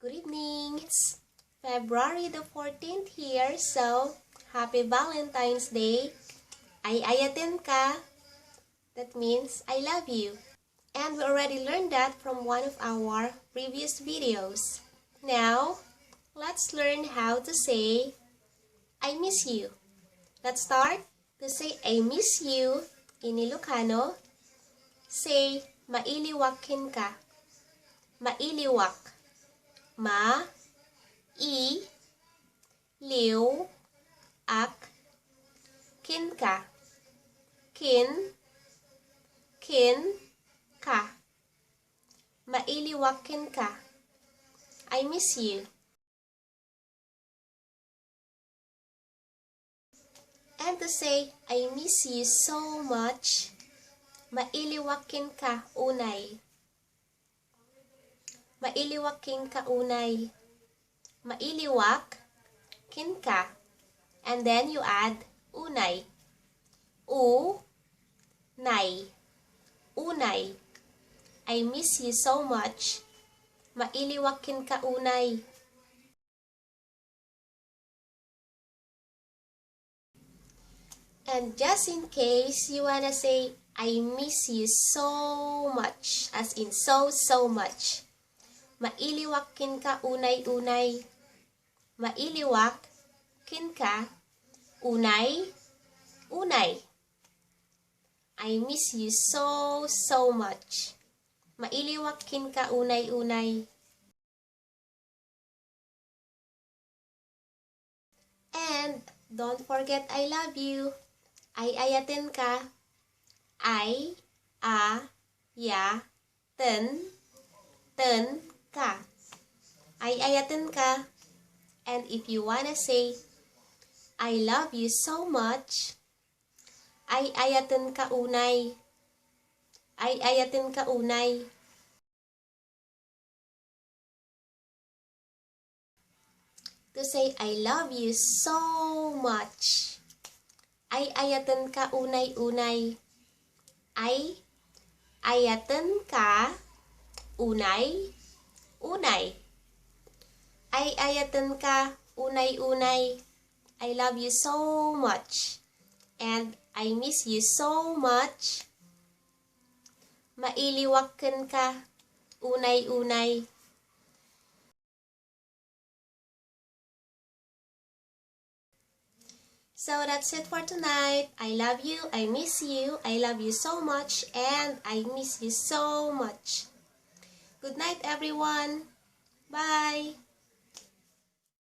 Good evening. It's February the 14th here, so happy Valentine's Day. Ayayaten ka. That means I love you. And we already learned that from one of our previous videos. Now, let's learn how to say I miss you. Let's start. To say I miss you in Ilocano, say Mailiwak kenka. Mailiwak. Ma, I, liw, ak, kenka. Kin, ka. Mailiwak kenka. I miss you. And to say, I miss you so much, mailiwak kenka unay. Mailiwak kenka unay. Mailiwak kenka. And then you add unay. Nay. Unay. I miss you so much. Mailiwak kenka unay. And just in case you wanna say, I miss you so much, as in so much. Mailiwak kenka unay. Mailiwak kenka unay. I miss you so much. Mailiwak kenka unay. And don't forget I love you. Ayayaten ka. Ten ka. Ayayaten ka. And if you wanna say, I love you so much, ayayaten ka unay. Ayayaten ka unay. To say, I love you so much, ayayaten ka unay. Ayayaten ka unay. Ayayaten ka unay. I love you so much. And I miss you so much. Mailiwaken ka unay. So that's it for tonight. I love you, I miss you, I love you so much, and I miss you so much. Good night, everyone. Bye.